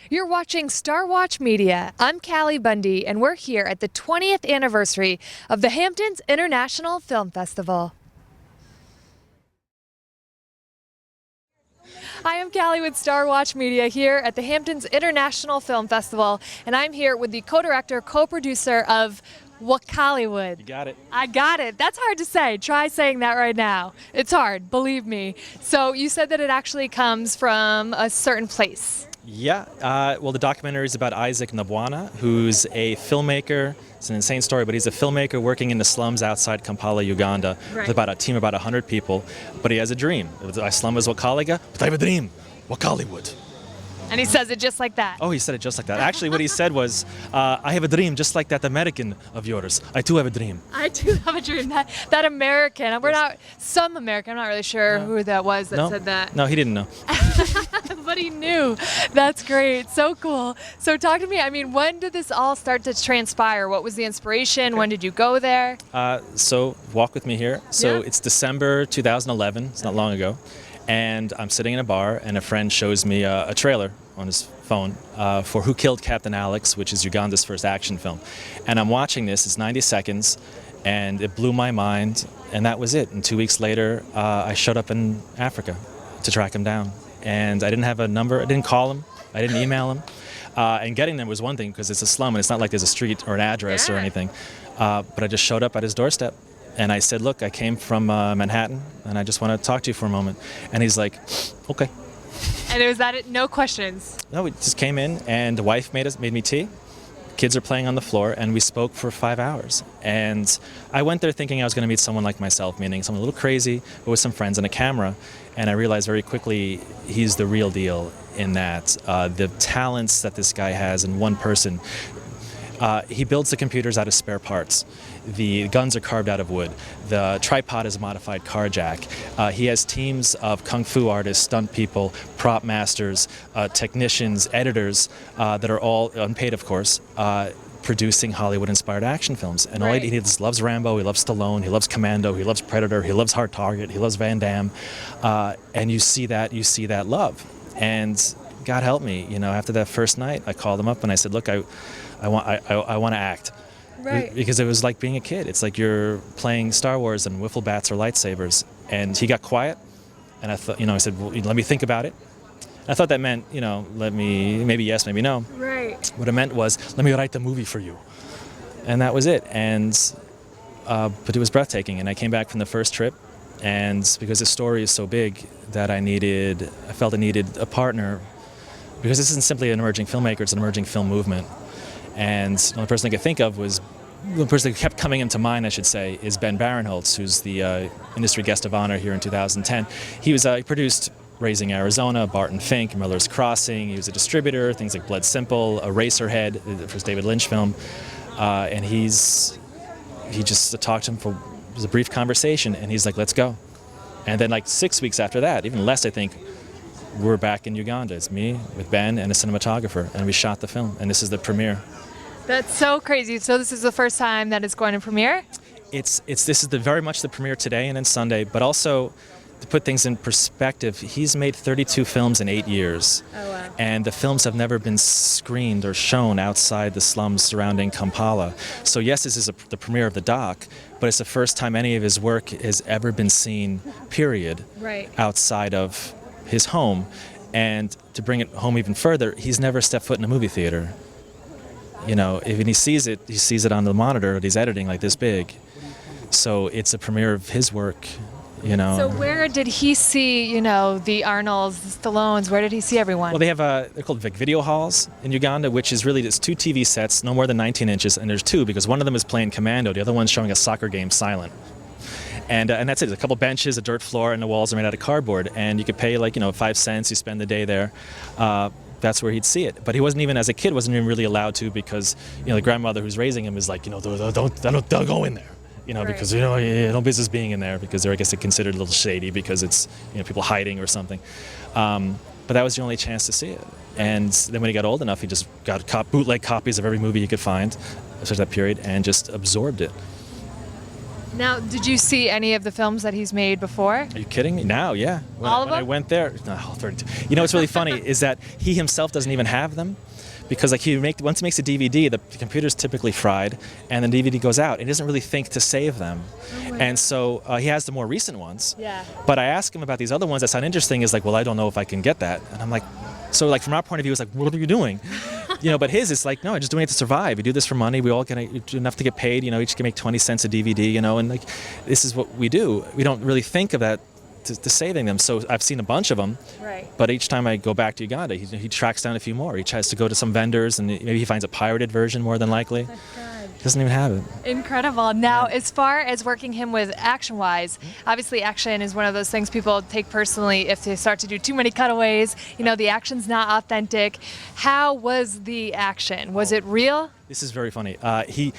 You're watching Star Watch Media. I'm Callie Bundy, and we're here at the 20th anniversary of the Hamptons International Film Festival. Hi, I'm Callie with Star Watch Media here at the Hamptons International Film Festival, and I'm here with the co-director, co-producer of Wakaliwood. You got it. I got it. That's hard to say. Try saying that right now. It's hard, believe me. So you said that it actually comes from a certain place. Yeah, well, the documentary is about Isaac Nabwana, who's a filmmaker. It's an insane story, but he's a filmmaker working in the slums outside Kampala, Uganda, with about a team of about 100 people. But he has a dream. My slum is Wakaliga, but I have a dream, Wakaliwood. And he says it just like that. Oh, he said it just like that. Actually, what he said was, I have a dream just like that American of yours. I too have a dream. I too have a dream. That American. We're not, some American, I'm not really sure who that was that said that. No, he didn't know. But he knew. That's great. So cool. So talk to me. I mean, when did this all start to transpire? What was the inspiration? Okay. When did you go there? So walk with me here. So it's December 2011. It's not long ago. And I'm sitting in a bar, and a friend shows me a trailer on his phone for Who Killed Captain Alex, which is Uganda's first action film. And I'm watching this. It's 90 seconds, and it blew my mind, and that was it. And 2 weeks later, I showed up in Africa to track him down. And I didn't have a number. I didn't call him. I didn't email him. And getting there was one thing, because it's a slum, and it's not like there's a street or an address or anything. But I just showed up at his doorstep. And I said, look, I came from Manhattan, and I just want to talk to you for a moment. And he's like, okay. And it was that it? No questions? No, we just came in, and the wife made me tea. Kids are playing on the floor, and we spoke for 5 hours. And I went there thinking I was going to meet someone like myself, meaning someone a little crazy, but with some friends and a camera. And I realized very quickly he's the real deal in that. The talents that this guy has in one person. He builds the computers out of spare parts. The guns are carved out of wood. The tripod is a modified car jack. He has teams of kung fu artists, stunt people, prop masters, technicians, editors that are all unpaid, of course, producing Hollywood-inspired action films. And all he loves Rambo, he loves Stallone, he loves Commando, he loves Predator, he loves Hard Target, he loves Van Damme, and you see that love. And God help me, after that first night, I called him up and I said, look, I want to act. Right. Because it was like being a kid. It's like you're playing Star Wars and wiffle bats or lightsabers. And he got quiet, and I thought, I said, well, let me think about it. And I thought that meant, let me, maybe yes, maybe no. Right. What it meant was, let me write the movie for you. And that was it. And, but it was breathtaking. And I came back from the first trip, and because the story is so big that I felt I needed a partner, because this isn't simply an emerging filmmaker, it's an emerging film movement. And the only person I could think of was, the person that kept coming into mind, I should say, is Ben Barinholtz, who's the industry guest of honor here in 2010. He produced Raising Arizona, Barton Fink, Miller's Crossing. He was a distributor, things like Blood Simple, Eraserhead, the first David Lynch film. And he just talked to him it was a brief conversation, and he's like, let's go. And then 6 weeks after that, even less I think, we're back in Uganda. It's me with Ben and a cinematographer, and we shot the film, and this is the premiere. That's so crazy. So this is the first time that it's going to premiere? This is very much the premiere today and then Sunday, but also to put things in perspective, he's made 32 films in 8 years. Oh, wow. And the films have never been screened or shown outside the slums surrounding Kampala. So yes, this is the premiere of the doc, but it's the first time any of his work has ever been seen, period, outside of his home. And to bring it home even further, he's never stepped foot in a movie theater. If he sees it on the monitor that he's editing like this big. So it's a premiere of his work, So where did he see, the Arnolds, the Stallones, where did he see everyone? Well, they have, they're called video halls in Uganda, which is really just 2 TV sets, no more than 19 inches, and there's 2 because one of them is playing Commando, the other one's showing a soccer game silent. And that's it. There's a couple benches, a dirt floor, and the walls are made out of cardboard. And you could pay 5 cents, you spend the day there. That's where he'd see it. But he wasn't even, as a kid, wasn't even really allowed to because, the grandmother who's raising him is like, don't go in there. Because, no business being in there because they're, I guess, they're considered a little shady because it's, people hiding or something. But that was the only chance to see it. And then when he got old enough, he just got bootleg copies of every movie he could find, such that period, and just absorbed it. Now, did you see any of the films that he's made before? Are you kidding me? Now, yeah. All of when I them? went there, no, 32. You know what's really funny is that he himself doesn't even have them, because like once he makes a DVD, the computer's typically fried, and the DVD goes out. And he doesn't really think to save them, and so he has the more recent ones. Yeah. But I asked him about these other ones that sound interesting. Is like, well, I don't know if I can get that, and I'm like, so like from our point of view, it's like, what are you doing? You know, but his is like, no, I'm just doing it to survive. We do this for money. We all get enough to get paid. You know, each can make 20 cents a DVD. You know, and like, this is what we do. We don't really think of that to saving them. So I've seen a bunch of them. Right. But each time I go back to Uganda, he tracks down a few more. He tries to go to some vendors, and maybe he finds a pirated version more than likely. Oh, God. He doesn't even have it. Incredible. Now, as far as working him with action-wise, obviously action is one of those things people take personally if they start to do too many cutaways. You know, the action's not authentic. How was the action? Was it real? This is very funny. You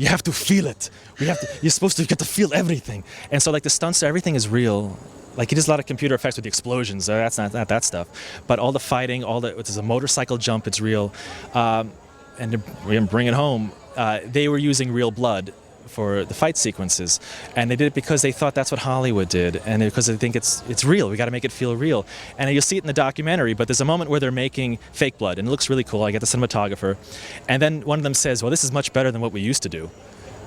have to feel it. You're supposed to get to feel everything. And so like the stunts, everything is real. Like he does a lot of computer effects with the explosions. That's not that stuff. But all the fighting, there's a motorcycle jump, it's real. And to bring it home, they were using real blood for the fight sequences, and they did it because they thought that's what Hollywood did, and because they think it's real. We got to make it feel real. And you'll see it in the documentary, but there's a moment where they're making fake blood, and it looks really cool. I get the cinematographer, and then one of them says, well, this is much better than what we used to do.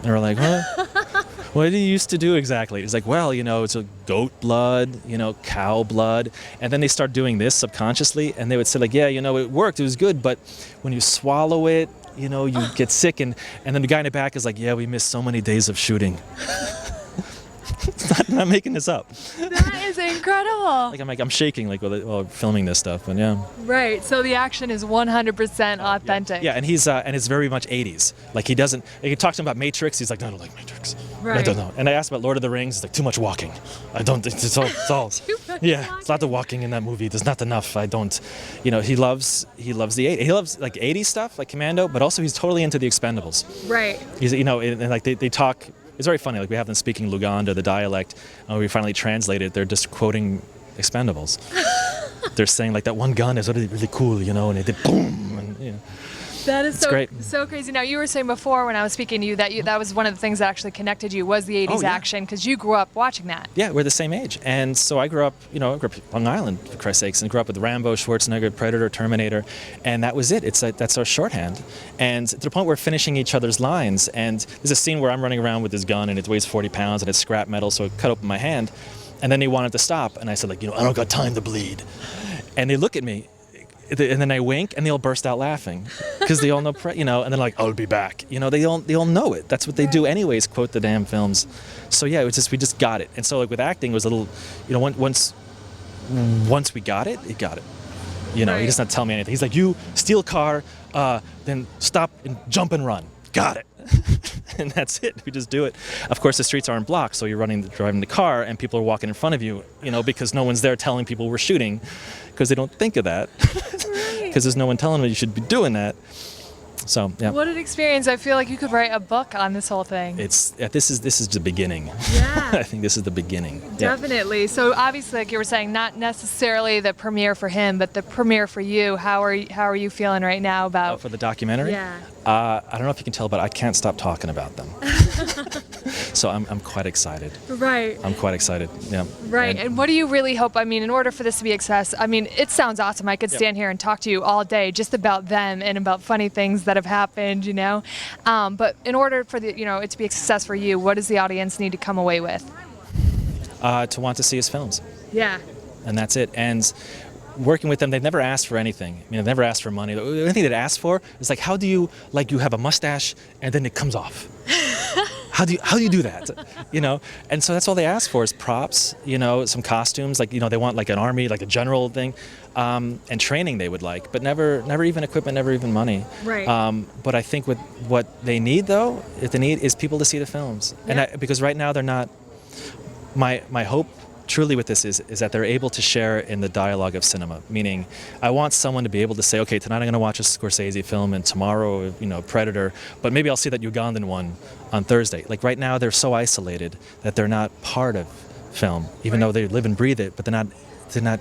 And we're like, what? What did you used to do exactly? It's like, well, you know, it's a goat blood, you know, cow blood. And then they start doing this subconsciously, and they would say like, yeah, you know, it worked, it was good, but when you swallow it, you know, you get sick. And then the guy in the back is like, yeah, we missed so many days of shooting. I'm not making this up. That is incredible. I'm shaking while filming this stuff, but yeah. Right. So the action is 100% authentic. Yeah, and he's and it's very much 80s. Like he doesn't. Like he talks to him about Matrix. He's like, no, I don't like Matrix. Right. I don't know. And I asked about Lord of the Rings. It's like too much walking. I don't. It's all. Too much yeah, walking. it's a lot of walking in that movie. There's not enough. I don't. You know, he loves the 80s. He loves like 80s stuff, like Commando, but also he's totally into the Expendables. Right. He's, you know, and like they talk. It's very funny. Like we have them speaking Luganda, the dialect. And when we finally translate it, they're just quoting Expendables. They're saying like that one gun is really, really cool, you know, and it did boom, and you know. That is great. so crazy. Now, you were saying before when I was speaking to you that was one of the things that actually connected you was the 80s action, because you grew up watching that. Yeah, we're the same age. And so I grew up Long Island, for Christ's sakes, and grew up with Rambo, Schwarzenegger, Predator, Terminator, and that was it. It's like, that's our shorthand. And to the point where we're finishing each other's lines, and there's a scene where I'm running around with this gun, and it weighs 40 pounds, and it's scrap metal, so it cut open my hand. And then he wanted to stop, and I said, like, you know, I don't got time to bleed. And they look at me, and then I wink, and they all burst out laughing because they all know, and they're like, "I'll be back." You know, they all know it. That's what they do anyways. Quote the damn films. So yeah, we just got it. And so like with acting, it was a little, you know, once we got it, he got it. You know, he does not tell me anything. He's like, "You steal car, then stop and jump and run." Got it. And that's it. We just do it. Of course, the streets aren't blocked, so you're driving the car, and people are walking in front of you, you know, because no one's there telling people we're shooting, because they don't think of that, because there's no one telling them you should be doing that. So yeah. What an experience! I feel like you could write a book on this whole thing. This is the beginning. Yeah. I think this is the beginning. Definitely. Yeah. So obviously, like you were saying, not necessarily the premiere for him, but the premiere for you. How are you feeling right now about for the documentary? Yeah. I don't know if you can tell, but I can't stop talking about them. So I'm quite excited. Right. I'm quite excited. Yeah. Right. And what do you really hope? I mean, in order for this to be a success, I mean, it sounds awesome. I could stand here and talk to you all day just about them and about funny things that have happened, you know. But in order for it to be a success for you, what does the audience need to come away with? To want to see his films. Yeah. And that's it. And working with them, they've never asked for anything. I mean, they've never asked for money. The only thing they'd asked for is like, how do you have a mustache and then it comes off? How do you do that? You know? And so that's all they ask for is props, you know, some costumes, like, you know, they want like an army, like a general thing, and training they would like, but never even equipment, never even money. Right. But I think what they need though, if they need is people to see the films. Yeah. And because right now they're not, my hope truly with this is that they're able to share in the dialogue of cinema. Meaning, I want someone to be able to say, okay, tonight I'm going to watch a Scorsese film, and tomorrow, you know, Predator, but maybe I'll see that Ugandan one on Thursday. Like right now, they're so isolated that they're not part of film, even though they live and breathe it, but they're not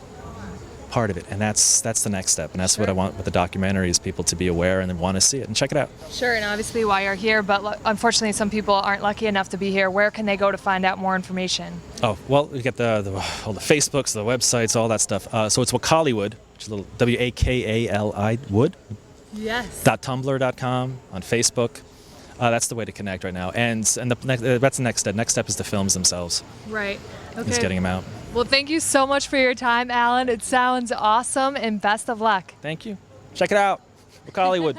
part of it, and that's the next step, and that's what I want with the documentary is people to be aware and want to see it and check it out. Sure, and obviously why you're here, but unfortunately some people aren't lucky enough to be here. Where can they go to find out more information? Oh, well, we get all the Facebooks, the websites, all that stuff. So it's Wakaliwood, which is a little Wakali Wood. Yes. .tumblr.com, on Facebook. That's the way to connect right now, and that's the next step. Next step is the films themselves. Right. Okay. Is getting them out. Well, thank you so much for your time, Alan. It sounds awesome, and best of luck. Thank you. Check it out. Wakaliwood.